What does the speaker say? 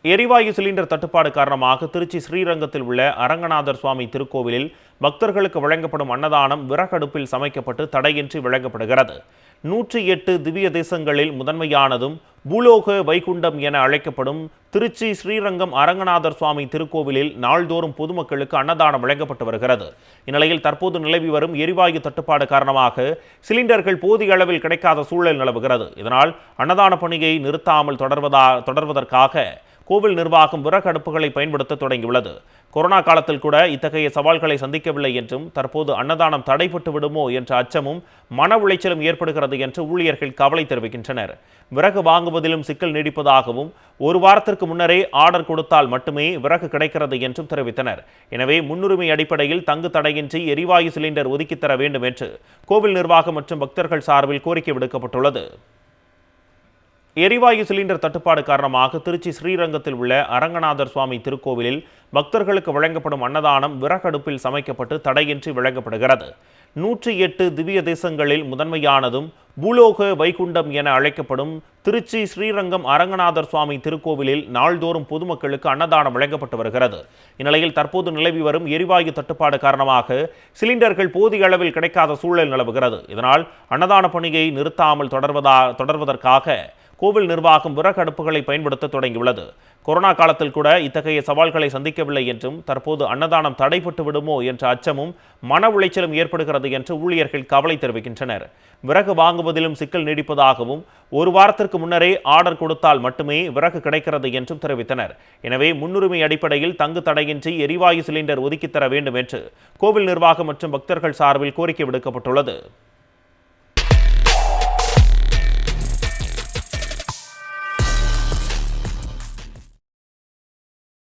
எரிவாயு சிலிண்டர் தட்டுப்பாடு காரணமாக திருச்சி ஸ்ரீரங்கத்தில் உள்ள அரங்கநாதர் சுவாமி திருக்கோவிலில் பக்தர்களுக்கு வழங்கப்படும் அன்னதானம் விறகடுப்பில் சமைக்கப்பட்டு தடையின்றி வழங்கப்படுகிறது. 108 திவ்ய தேசங்களில் முதன்மையானதும் பூலோக வைகுண்டம் என அழைக்கப்படும் திருச்சி ஸ்ரீரங்கம் அரங்கநாதர் சுவாமி திருக்கோவிலில் நாள்தோறும் பொதுமக்களுக்கு அன்னதானம் வழங்கப்பட்டு வருகிறது. இந்நிலையில் தற்போது நிலவி வரும் எரிவாயு தட்டுப்பாடு காரணமாக சிலிண்டர்கள் போதிய அளவில் கிடைக்காத சூழல் நிலவுகிறது. இதனால் அன்னதான பணியை நிறுத்தாமல் தொடர்வதற்காக கோவில் நிர்வாகம் விறகடுப்புகளை பயன்படுத்த தொடங்கியுள்ளது. கொரோனா காலத்தில் கூட இத்தகைய சவால்களை சந்திக்கவில்லை என்றும் தற்போது அன்னதானம் தடைபட்டு விடுமோ என்ற அச்சமும் மன உளைச்சலும் ஏற்படுகிறது என்று ஊழியர்கள் கவலை தெரிவிக்கின்றனர். விறகு வாங்குவதிலும் சிக்கல் நீடிப்பதாகவும் ஒரு வாரத்திற்கு முன்னரே ஆர்டர் கொடுத்தால் மட்டுமே விறகு கிடைக்கிறது என்றும் தெரிவித்தனர். எனவே முன்னுரிமை அடிப்படையில் தங்கு தடையின்றி எரிவாயு சிலிண்டர் ஒதுக்கித் தர வேண்டும் என்று கோவில் நிர்வாகம் மற்றும் பக்தர்கள் சார்பில் கோரிக்கை விடுக்கப்பட்டுள்ளது. எரிவாயு சிலிண்டர் தட்டுப்பாடு காரணமாக திருச்சி ஸ்ரீரங்கத்தில் உள்ள அரங்கநாதர் சுவாமி திருக்கோவிலில் பக்தர்களுக்கு வழங்கப்படும் அன்னதானம் விறகடுப்பில் சமைக்கப்பட்டு தடையின்றி வழங்கப்படுகிறது. 108 திவ்ய தேசங்களில் முதன்மையானதும் பூலோக வைகுண்டம் என அழைக்கப்படும் திருச்சி ஸ்ரீரங்கம் அரங்கநாதர் சுவாமி திருக்கோவிலில் நாள்தோறும் பொதுமக்களுக்கு அன்னதானம் வழங்கப்பட்டு வருகிறது. இந்நிலையில் தற்போது நிலவி வரும் எரிவாயு தட்டுப்பாடு காரணமாக சிலிண்டர்கள் போதிய அளவில் கிடைக்காத சூழல் நிலவுகிறது. இதனால் அன்னதான பணியை நிறுத்தாமல் தொடர்வதற்காக கோவில் நிர்வாகம் விறகடுப்புகளை பயன்படுத்த தொடங்கியுள்ளது. கொரோனா காலத்தில் கூட இத்தகைய சவால்களை சந்திக்கவில்லை என்றும் தற்போது அன்னதானம் தடைபட்டு விடுமோ என்ற அச்சமும் மன உளைச்சலும் ஏற்படுகிறது என்று ஊழியர்கள் கவலை தெரிவிக்கின்றனர். விறகு வாங்குவதிலும் சிக்கல் நீடிப்பதாகவும் ஒரு வாரத்திற்கு முன்னரே ஆர்டர் கொடுத்தால் மட்டுமே விறகு கிடைக்கிறது என்றும் தெரிவித்தனர். எனவே முன்னுரிமை அடிப்படையில் தங்கு தடையின்றி எரிவாயு சிலிண்டர் ஒதுக்கித் தர வேண்டும் என்று கோவில் நிர்வாகம் மற்றும் பக்தர்கள் சார்பில் கோரிக்கை விடுக்கப்பட்டுள்ளது.